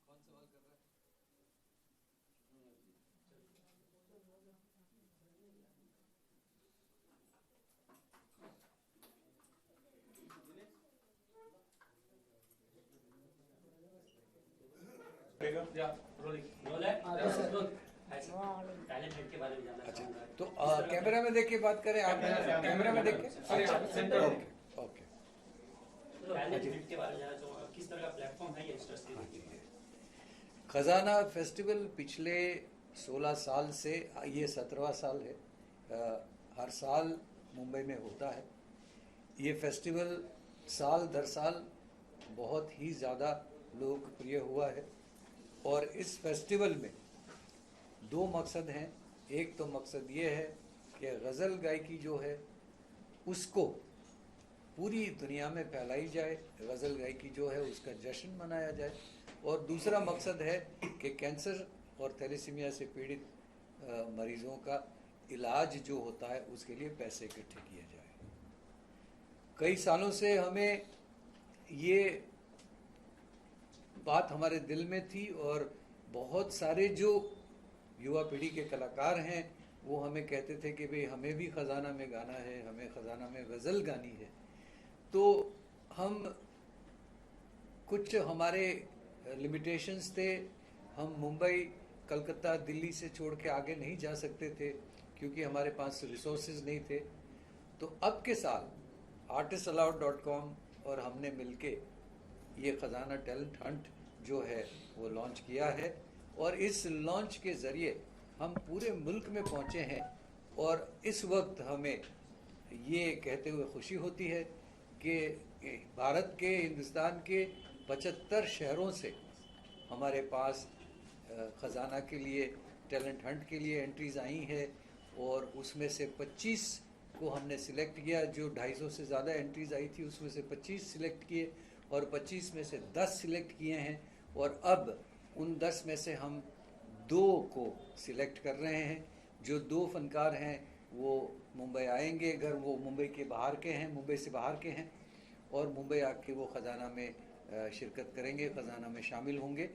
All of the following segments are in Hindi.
कौन सवाल कर रहा है? या रोल है रोल टैलेंट हंट के बारे में जानना अच्छा, चाहूंगा। तो कैमरा में देख के बात करें आप? कैमरा में देख के? Centre okay okay. Talent Hunt के बारे में जानना चाहूंगा, किस तरह का प्लेटफॉर्म है ये इंडस्ट्री के लिए? खजाना फेस्टिवल पिछले 16 साल से, ये 17वां साल है, हर साल मुंबई में होता है। ये फेस्टिवल साल दर साल बहुत ही ज़्यादा लोकप्रिय हुआ है और इस फेस्टिवल में दो मकसद हैं। एक तो मकसद ये है कि गज़ल गायकी जो है उसको पूरी दुनिया में फैलाई जाए, गज़ल गायकी जो है उसका जश्न मनाया जाए, और दूसरा मकसद है कि कैंसर और थैलेसीमिया से पीड़ित मरीज़ों का इलाज जो होता है उसके लिए पैसे इकट्ठे किए जाए। कई सालों से हमें ये बात हमारे दिल में थी और बहुत सारे जो युवा पीढ़ी के कलाकार हैं वो हमें कहते थे कि भाई हमें भी ख़जाना में गाना है, हमें ख़जाना में गज़ल गानी है। तो हम कुछ हमारे लिमिटेशंस थे, हम मुंबई, कलकत्ता, दिल्ली से छोड़ के आगे नहीं जा सकते थे क्योंकि हमारे पास रिसोर्सेज नहीं थे। तो अब के साल artistallowed.com और हमने मिलके ये ख़जाना टैलेंट हंट जो है वो लॉन्च किया है और इस लॉन्च के ज़रिए हम पूरे मुल्क में पहुँचे हैं। और इस वक्त हमें ये कहते हुए खुशी होती है कि भारत के, हिंदुस्तान के 75 शहरों से हमारे पास ख़जाना के लिए, टैलेंट हंट के लिए एंट्रीज़ आई हैं और उसमें से 25 को हमने सिलेक्ट किया। जो 250 से ज़्यादा एंट्रीज़ आई थी उसमें से 25 सिलेक्ट किए और 25 में से 10 सिलेक्ट किए हैं और अब उन 10 में से हम 2 को सिलेक्ट कर रहे हैं। जो 2 फनकार हैं वो मुंबई आएंगे, अगर वो मुंबई के बाहर के हैं, मुंबई से बाहर के हैं, और मुंबई आके वो ख़जाना में शिरकत करेंगे, ख़जाना में शामिल होंगे।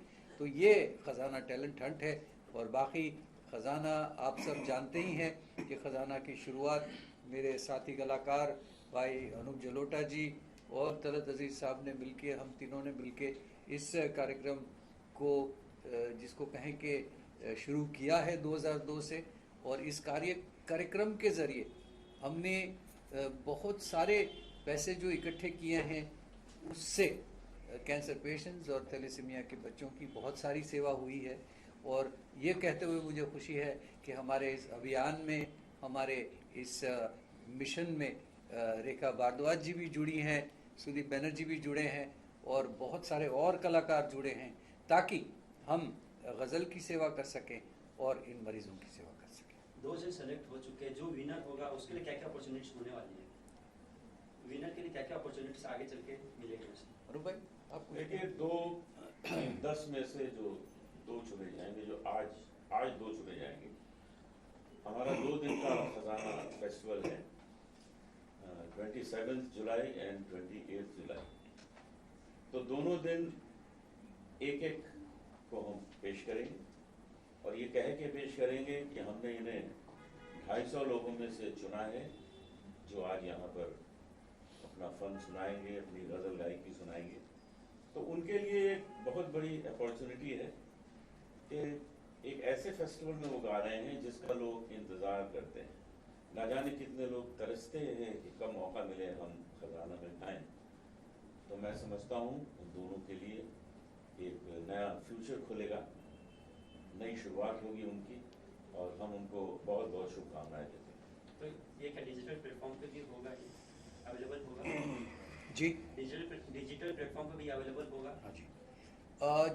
तो ये ख़जाना टैलेंट हंट है। और बाकी ख़जाना आप सब जानते ही हैं कि ख़जाना की शुरुआत मेरे साथी कलाकार भाई अनूप जलोटा जी और तलत अजीज़ साहब ने मिलके, हम तीनों ने मिलके इस कार्यक्रम को जिसको कहें कि शुरू किया है 2002 से। और इस कार्यक्रम के ज़रिए हमने बहुत सारे पैसे जो इकट्ठे किए हैं उससे कैंसर पेशेंट्स और थैलेसीमिया के बच्चों की बहुत सारी सेवा हुई है। और ये कहते हुए मुझे खुशी है कि हमारे इस अभियान में, हमारे इस मिशन में रेखा भारद्वाज जी भी जुड़ी हैं, सुदीप बैनर्जी भी जुड़े हैं और बहुत सारे और कलाकार जुड़े हैं ताकि हम गज़ल की सेवा कर सकें और इन मरीज़ों की सेवा कर सकें। 2 जन सेलेक्ट हो चुके हैं, जो विनर होगा उसके लिए क्या क्या अपॉर्चुनिटीज होने वाली है? विनर के लिए क्या क्या अपॉर्चुनिटीज आगे चल के मिलेगी? अरुण भाई आपको देखिए, 10 में से जो 2 चुने जाएंगे, जो आज 2 चुने जाएंगे। हमारा 2 दिन का खजाना फेस्टिवल है, 27 जुलाई एंड 28 जुलाई। तो दोनों दिन एक को हम पेश करेंगे और ये कह के पेश करेंगे कि हमने इन्हें 250 लोगों में से चुना है जो आज यहाँ पर अपना फन सुनाएंगे, अपनी गज़ल गायकी सुनाएंगे। तो उनके लिए एक बहुत बड़ी अपॉर्चुनिटी है कि एक ऐसे फेस्टिवल में वो गा रहे हैं जिसका लोग इंतज़ार करते हैं। ना जाने कितने लोग तरसते हैं कि कब मौका मिले हम खजाना में गाएं। तो मैं समझता हूँ उन दोनों के लिए एक नया फ्यूचर खुलेगा, नई शुरुआत होगी उनकी, और हम उनको बहुत बहुत शुभकामनाएं देते हैं। तो ये क्या डिजिटल प्लेटफॉर्म पे भी होगा, अवेलेबल होगा? जी, डिजिटल प्लेटफॉर्म पे भी अवेलेबल होगा? हाँ जी,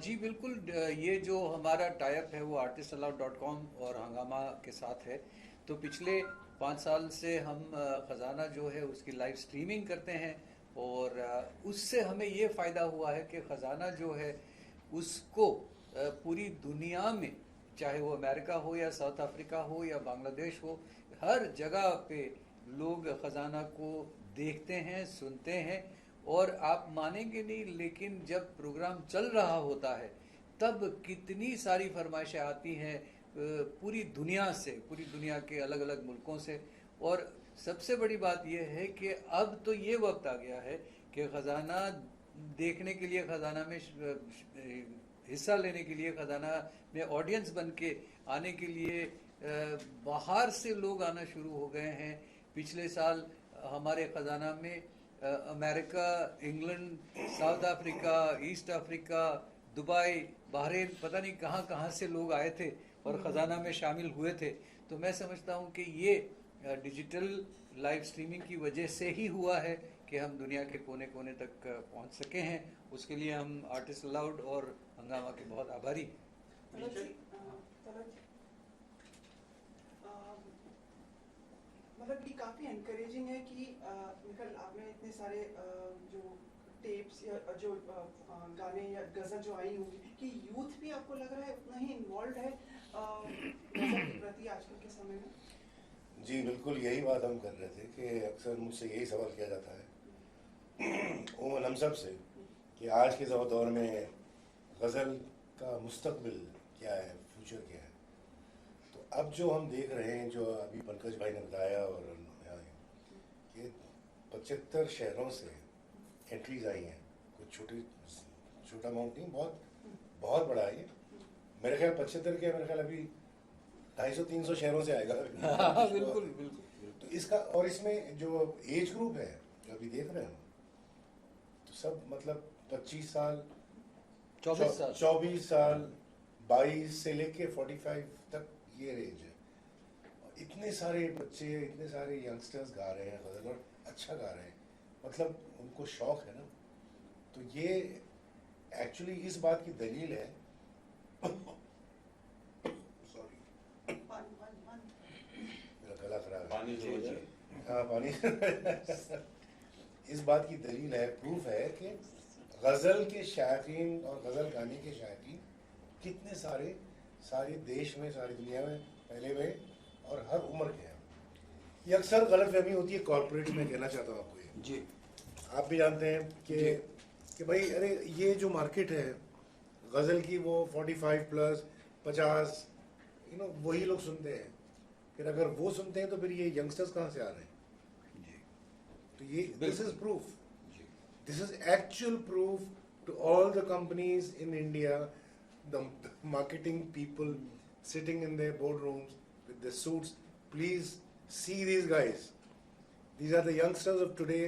जी बिल्कुल। ये जो हमारा टाइप है वो artistallowed.com और हंगामा के साथ है। तो पिछले 5 साल से हम ख़जाना जो है उसकी लाइव स्ट्रीमिंग करते हैं और उससे हमें ये फ़ायदा हुआ है कि ख़जाना जो है उसको पूरी दुनिया में, चाहे वो अमेरिका हो या साउथ अफ्रीका हो या बांग्लादेश हो, हर जगह पे लोग ख़जाना को देखते हैं, सुनते हैं। और आप मानेंगे नहीं, लेकिन जब प्रोग्राम चल रहा होता है तब कितनी सारी फरमाइशें आती हैं पूरी दुनिया से, पूरी दुनिया के अलग अलग मुल्कों से। और सबसे बड़ी बात यह है कि अब तो ये वक्त आ गया है कि ख़जाना देखने के लिए, ख़जाना में हिस्सा लेने के लिए, ख़जाना में ऑडियंस बन के आने के लिए बाहर से लोग आना शुरू हो गए हैं। पिछले साल हमारे ख़जाना में America, England, south Africa, east Africa, Dubai, Bahrain, पता नहीं कहाँ कहाँ से लोग आए थे और ख़जाना में शामिल हुए थे। तो मैं समझता हूँ कि ये डिजिटल लाइव स्ट्रीमिंग की वजह से ही हुआ है कि हम दुनिया के कोने कोने तक पहुँच सके हैं। उसके लिए हम आर्टिस्ट अलाउड और हंगामा के बहुत आभारी। मतलब ये काफ़ी एनकरेजिंग है कि निकल आपने इतने सारे जो टेप्स या जो गाने या गज़ल जो आई होंगी कि यूथ भी आपको लग रहा है उतना ही इन्वॉल्व है गज़ल के प्रति आजकल के समय में? जी बिल्कुल, यही बात हम कर रहे थे कि अक्सर मुझसे यही सवाल किया जाता है उमूमन हम सब से कि आज के दौर में गज़ल का मुस्तकबिल क्या है, फ्यूचर क्या है। तो अब जो हम देख रहे हैं, जो अभी पंकज भाई ने बताया और कि 75 शहरों से एंट्रीज आई हैं। कुछ छोटा अमाउंट नहीं, बहुत बड़ा है ये। मेरे ख्याल 75 के, मेरे ख्याल अभी 250-300 शहरों से आएगा। बिल्कुल बिल्कुल। तो इसका, और इसमें जो एज ग्रुप है जो अभी देख रहे हैं, तो सब मतलब 25 साल, 24 साल, 22 से लेके 45 तक ये रेंज है। और इतने सारे बच्चे, इतने सारे यंगस्टर्स गा रहे हैं गज़ल, और अच्छा गा रहे हैं, मतलब उनको शौक है ना। तो ये एक्चुअली इस बात की दलील है मेरा गला खराब है, हाँ पानी इस बात की दलील है, प्रूफ है कि गज़ल के शायकीन और गज़ल गाने के शायकीन कितने सारे देश में, सारी दुनिया में पहले में और हर उम्र के हैं। ये अक्सर गलतफहमी होती है कॉर्पोरेट में, कहना चाहता हूँ आपको ये जी। आप भी जानते हैं कि भाई अरे ये जो मार्केट है गज़ल की, वो 45 प्लस 50 वही लोग सुनते हैं। फिर अगर वो सुनते हैं तो फिर ये यंगस्टर्स कहाँ से आ रहे हैं जी। तो ये this is proof, this is actual proof to all the companies in India, the marketing people sitting in their boardrooms with their suits. Please see these guys. These are the youngsters of today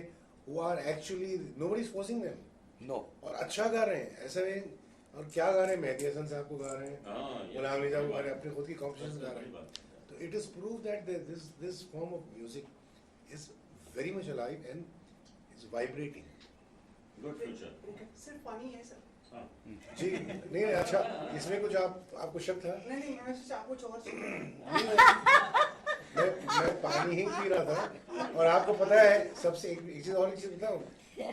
who are actually, nobody is forcing them. No. और अच्छा गा रहे हैं, ऐसा नहीं। और क्या गा रहे हैं, मेहदी हसन साहब को गा रहे हैं, गुलाम अली साहब को गा रहे हैं, अपने खुद की कॉम्पोजिशन गा रहे हैं। तो it is proof that this form of music is very much alive and is vibrating. Good future. सिर्फ पानी है सर। जी नहीं, अच्छा इसमें कुछ आपको शक था? नहीं, मैं सोचा आपको कुछ और मैं पानी ही पी रहा था। और आपको पता है सबसे एक चीज बताऊं,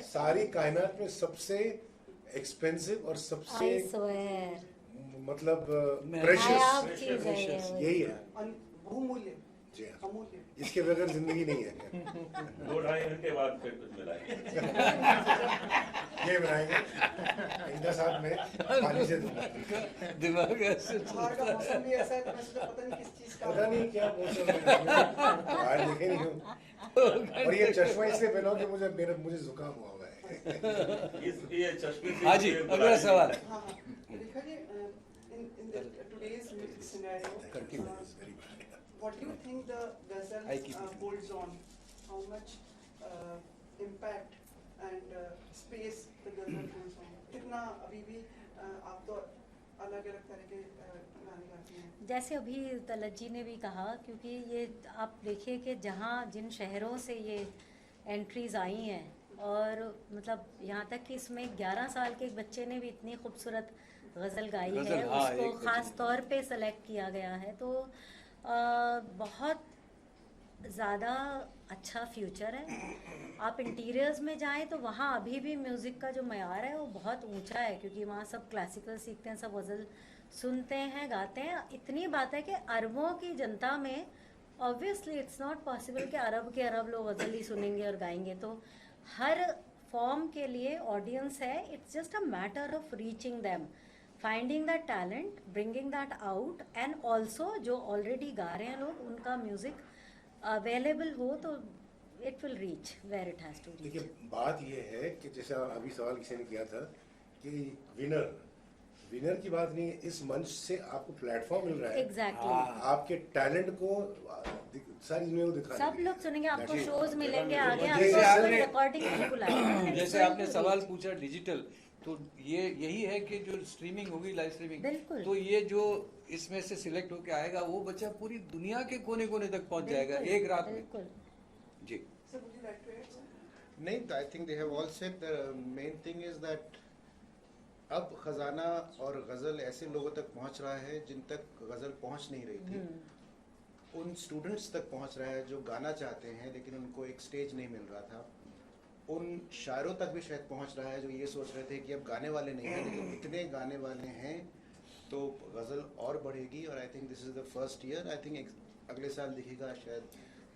सारी कायनात में सबसे एक्सपेंसिव और सबसे मतलब प्रेशियस यही है, बहुमूल्य, जी हाँ, अमूल्य। इसके बगैर जिंदगी नहीं है। 2-2.5 घंटे बाद फिर कुछ मिलाएंगे। ये बनाएंगे इनका साथ में पानी से दूंगा। दिमाग ऐसे बाहर का मौसम भी ऐसा है तो मैं सोचा पता नहीं किस चीज का, पता नहीं क्या मौसम है, बाहर देखे नहीं हूँ। और ये चश्मा इसलिए पहनो कि मुझे जुकाम हुआ है। ये चश्मे से हाँ जी, अगला सवाल। हाँ देखा जी, in the today's music scenario, what do you think the ghazal holds on? How much impact and space the ghazal holds on? कितना अभी भी आप तो अलग अलग तरह के गाने गाती हैं। जैसे अभी तलत जी ने भी कहा, क्योंकि ये आप देखिए कि जहाँ जिन शहरों से ये एंट्रीज आई हैं, और मतलब यहाँ तक कि इसमें 11 साल के एक बच्चे ने भी इतनी खूबसूरत गज़ल गाई है, उसको ख़ास तौर पे सेलेक्ट किया गया है। तो बहुत ज़्यादा अच्छा फ्यूचर है। आप इंटीरियर्स में जाएं तो वहाँ अभी भी म्यूज़िक का जो मयार है वो बहुत ऊंचा है, क्योंकि वहाँ सब क्लासिकल सीखते हैं, सब गज़ल सुनते हैं, गाते हैं। इतनी बात है कि अरबों की जनता में ऑब्वियसली इट्स नॉट पॉसिबल कि अरब के अरब लोग गज़ल ही सुनेंगे और गाएंगे। तो हर फॉर्म के लिए ऑडियंस है, it's just a matter of reaching them, finding that talent, bringing that out, and also जो ऑलरेडी गा रहे हैं लोग, उनका म्यूज़िक अवेलेबल हो तो it will reach where it has to reach. देखिए बात ये है कि जैसा अभी सवाल किसी ने किया था कि विनर की बात नहीं है, इस मंच से आपको प्लेटफॉर्म मिल रहा है एग्जैक्टली, आपके टैलेंट को सारी दुनिया को दिखाने सब के लिए। लोग सुनेंगे, आपको That is- शोज मिलेंगे आगे, जैसे आपको आपने- रिकॉर्डिंग भी बुलाएंगे। जैसे आपने सवाल पूछा डिजिटल, तो ये यही है कि जो स्ट्रीमिंग होगी, लाइव स्ट्रीमिंग, बिल्कुल। तो ये जो इसमें से सिलेक्ट होके आएगा वो बच्चा पूरी दुनिया के कोने कोने तक पहुंच जाएगा बिल्कुल, एक रात में। बिल्कुल। जी Sir, would you like to add, sir? नहीं, I think they have all said the main thing is that अब खजाना और गज़ल ऐसे लोगों तक पहुंच रहा है जिन तक गज़ल पहुंच नहीं रही थी। उन स्टूडेंट्स तक पहुंच रहा है जो गाना चाहते हैं लेकिन उनको एक स्टेज नहीं मिल रहा था। उन शायरों तक भी शायद पहुंच रहा है जो ये सोच रहे थे कि अब गाने वाले नहीं हैं, लेकिन इतने गाने वाले हैं तो गज़ल और बढ़ेगी। और I think this is the first year, I think अगले साल दिखेगा शायद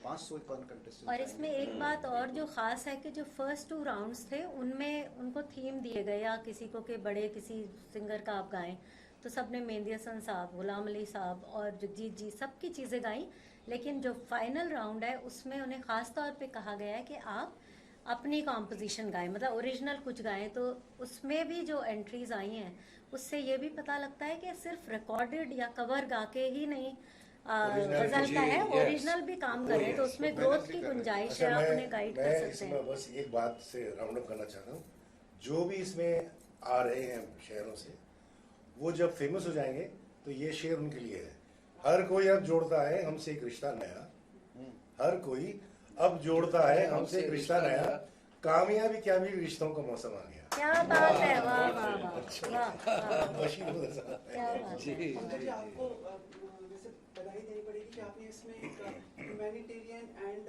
500 कंटेस्टेंट। और इसमें एक बात और जो ख़ास है कि जो फर्स्ट 2 राउंड्स थे उनमें उनको थीम दिए गए, या किसी को के बड़े किसी सिंगर का आप गाएं, तो सब ने मेहंदी हसन साहब, गुलाम अली साहब और जगजीत जी सबकी चीज़ें गाई। लेकिन जो फाइनल राउंड है उसमें उन्हें ख़ास तौर पे कहा गया है कि आप अपनी कॉम्पोजिशन गाएं, मतलब ओरिजिनल कुछ गाएं। तो उसमें भी जो एंट्रीज आई हैं उससे ये भी पता लगता है कि सिर्फ रिकॉर्डेड या कवर गा के ही नहीं Original गजल का है, yes. ओरिजिनल भी काम करें, तो उसमें ग्रोथ की गुंजाइश है, अच्छा, आप उन्हें गाइड कर मैं सकते इसमें हैं। बस एक बात से राउंड अप करना चाहता हूँ। जो भी इसमें आ रहे हैं शहरों से, वो जब फेमस हो जाएंगे तो ये शेर उनके लिए है। हर कोई अब जोड़ता है हमसे एक रिश्ता नया, हर कोई अब जोड़ता है हमसे एक रिश्ता नया, कामयाबी क्या भी रिश्तों का मौसम आ गया। क्या बात है, वाह वाह वाह वाह, बशीर उधर से आता है। क्या बात जी है। पंकज जी, आपको वैसे बधाई देनी पड़ेगी कि आपने इसमें एक ह्यूमैनिटेरियन एंड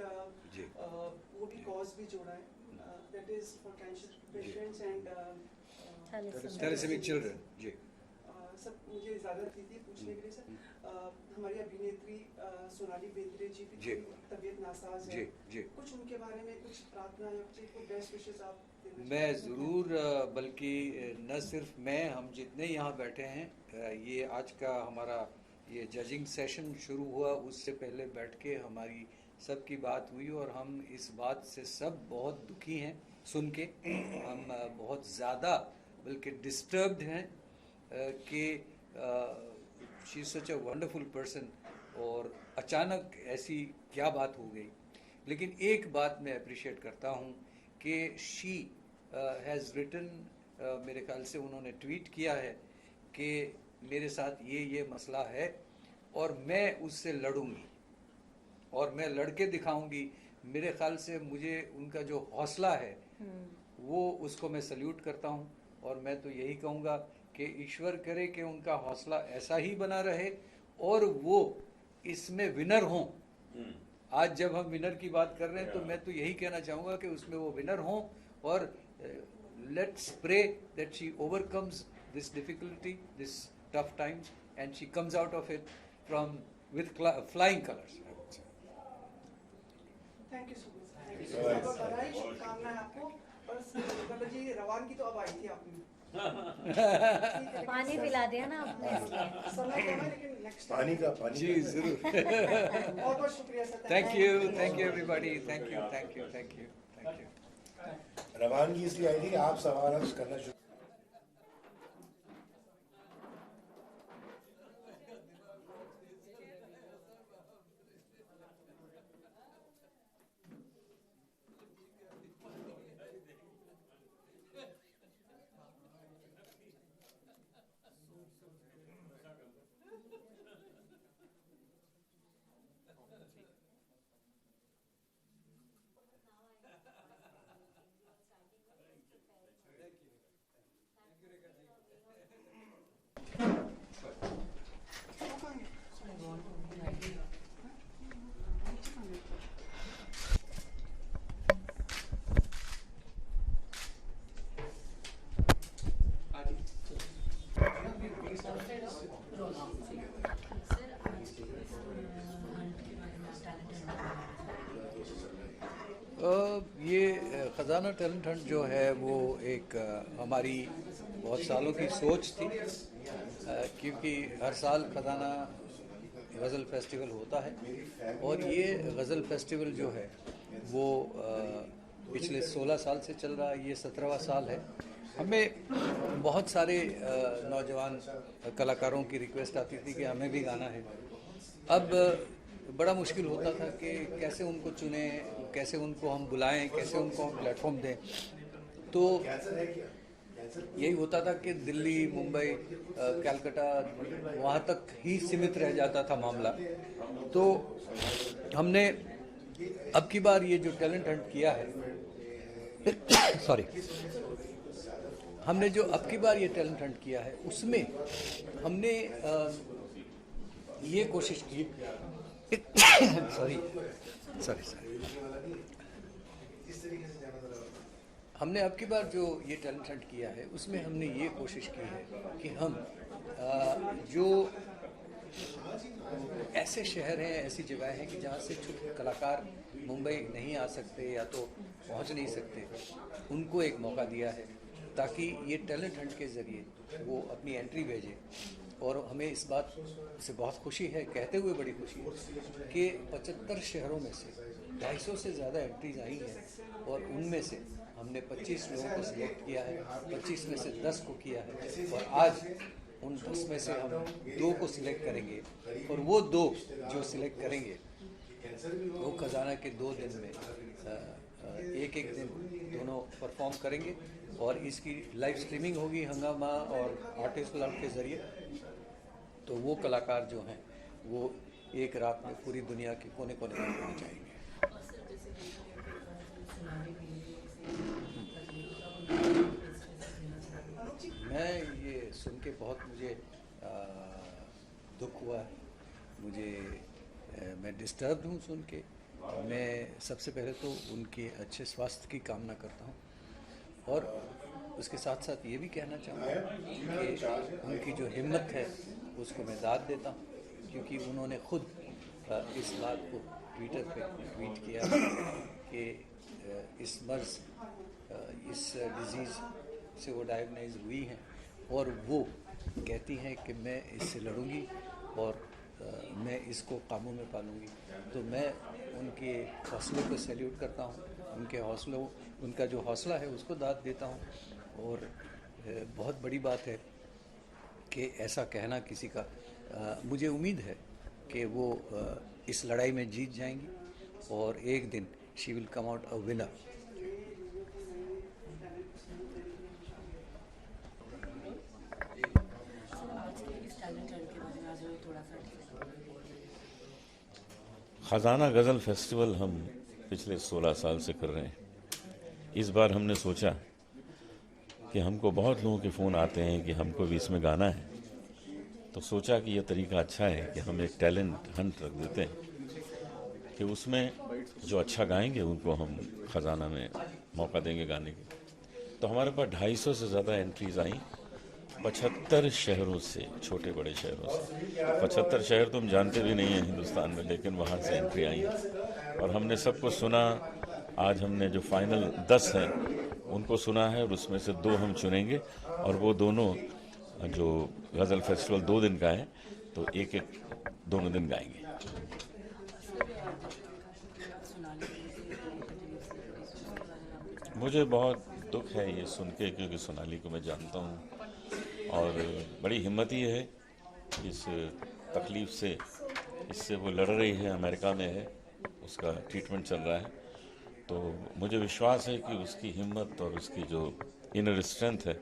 जी। वो भी कॉज भी जोड़ा है, that is for cancer patients and thalassemic children. जी सर, मुझे इजाज़त दीजिए पूछने के लिए सर, हमारी अभिनेत्री सोनाली बेंद्रे जी भी जी। तबीयत नासाज जी है, जी कुछ उनके बारे में कुछ प्रार्थना या कुछ बेस्ट विशेस आप देना मैं चाहेंगे? ज़रूर, बल्कि न सिर्फ मैं, हम जितने यहाँ बैठे हैं, ये आज का हमारा ये जजिंग सेशन शुरू हुआ उससे पहले बैठ के हमारी सबकी बात हुई और हम इस बात से सब बहुत दुखी हैं सुन के। हम बहुत ज़्यादा बल्कि डिस्टर्ब्ड हैं कि she is such a wonderful person और अचानक ऐसी क्या बात हो गई। लेकिन एक बात मैं अप्रिशिएट करता हूँ कि शी हैज़ रिटन, मेरे ख्याल से उन्होंने ट्वीट किया है कि मेरे साथ ये मसला है और मैं उससे लड़ूंगी और मैं लड़के दिखाऊंगी। मेरे ख्याल से मुझे उनका जो हौसला है वो, उसको मैं सल्यूट करता हूँ और मैं तो यही कहूँगा कि ईश्वर करे कि उनका हौसला ऐसा ही बना रहे और वो इसमें विनर हों। आज जब हम विनर की बात कर रहे हैं तो मैं तो यही कहना चाहूँगा कि उसमें वो विनर हों और let's pray that she overcomes this difficulty, this tough times, and she comes out of it from with flying colours. Thank you so much. Thank you so much. बहुत बधाई, शुभकामनाएं आपको। बस मतलब जी, रवानगी तो अब आई थी आपने। पानी पिला दिया ना आपने, इसलिए समय कम है लेकिन नेक्स्ट पानी जी ज़रूर। बहुत बहुत शुक्रिया sir. Thank you everybody, thank you. रवानगी इसलिए आई थी कि आप सवाल करना शुरू खजाना टैलेंट हंट जो है वो एक हमारी बहुत सालों की सोच थी, क्योंकि हर साल खजाना गज़ल फेस्टिवल होता है और ये गज़ल फेस्टिवल जो है वो पिछले 16 साल से चल रहा है, ये 17वां साल है। हमें बहुत सारे नौजवान कलाकारों की रिक्वेस्ट आती थी कि हमें भी गाना है। अब बड़ा मुश्किल होता था कि कैसे उनको चुने, कैसे उनको हम बुलाएं, कैसे उनको हम प्लेटफॉर्म दें। तो यही होता था कि दिल्ली, मुंबई, कलकत्ता वहाँ तक ही सीमित रह जाता था मामला। तो हमने अब की बार ये जो टैलेंट हंट किया है सॉरी हमने जो अब की बार ये टैलेंट हंट किया है उसमें हमने ये कोशिश की हमने अब की बार जो ये टैलेंट हंट किया है उसमें हमने ये कोशिश की है कि हम जो ऐसे शहर हैं, ऐसी जगह हैं कि जहाँ से छोटे कलाकार मुंबई नहीं आ सकते या तो पहुँच नहीं सकते, उनको एक मौका दिया है ताकि ये टैलेंट हंट के ज़रिए वो अपनी एंट्री भेजें। और हमें इस बात से बहुत खुशी है, कहते हुए बड़ी खुशी है कि 75 शहरों में से 250 से ज़्यादा एंट्रीज आई हैं और उनमें से हमने 25 लोगों को सिलेक्ट किया है, 25 में से 10 को किया है और आज उन 10 में से हम 2 को सिलेक्ट करेंगे और वो 2 जो सिलेक्ट करेंगे वो खजाना के 2 दिन में एक दिन दोनों परफॉर्म करेंगे और इसकी लाइव स्ट्रीमिंग होगी हंगामा और आर्टिस्ट क्लब के ज़रिए। तो वो कलाकार जो हैं वो एक रात में पूरी दुनिया के कोने कोने में पहुँच जाएंगे। मैं ये सुन के बहुत मुझे दुख हुआ, मैं डिस्टर्ब हूँ सुन के। मैं सबसे पहले तो उनके अच्छे स्वास्थ्य की कामना करता हूँ और उसके साथ साथ ये भी कहना चाहूँगा कि उनकी जो हिम्मत है उसको मैं दाद देता हूँ, क्योंकि उन्होंने खुद इस बात को ट्विटर पे ट्वीट किया कि इस मर्ज़, इस डिज़ीज़ से वो डायग्नाइज हुई हैं और वो कहती हैं कि मैं इससे लड़ूंगी और मैं इसको काबू में पालूंगी। तो मैं उनके हौसले को सैल्यूट करता हूँ, उनके हौसलों, उनका जो हौसला है उसको दाद देता हूँ। और बहुत बड़ी बात है कि ऐसा कहना किसी का, मुझे उम्मीद है कि वो इस लड़ाई में जीत जाएंगी और एक दिन she will come out a winner. खजाना गज़ल फेस्टिवल हम पिछले 16 साल से कर रहे हैं। इस बार हमने सोचा कि हमको बहुत लोगों के फ़ोन आते हैं कि हमको भी इसमें गाना है, तो सोचा कि यह तरीका अच्छा है कि हम एक टैलेंट हंट रख देते हैं कि उसमें जो अच्छा गाएंगे उनको हम खजाना में मौका देंगे गाने के। तो हमारे पास 250 से ज़्यादा एंट्रीज आई 75 शहरों से, छोटे बड़े शहरों से। 75 शहर तो हम जानते भी नहीं हैं हिंदुस्तान में, लेकिन वहाँ से एंट्री आई और हमने सबको सुना। आज हमने जो फाइनल 10 हैं उनको सुना है और उसमें से 2 हम चुनेंगे और वो दोनों जो गज़ल फेस्टिवल 2 दिन का है तो एक दोनों दिन गाएंगे। मुझे बहुत दुख है ये सुन के, क्योंकि सोनाली को मैं जानता हूँ और बड़ी हिम्मती है इस तकलीफ़ से, इससे वो लड़ रही है, अमेरिका में है, उसका ट्रीटमेंट चल रहा है। तो मुझे विश्वास है कि उसकी हिम्मत और उसकी जो इनर स्ट्रेंथ है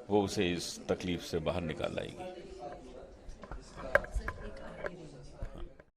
वो उसे इस तकलीफ़ से बाहर निकाल आएगी।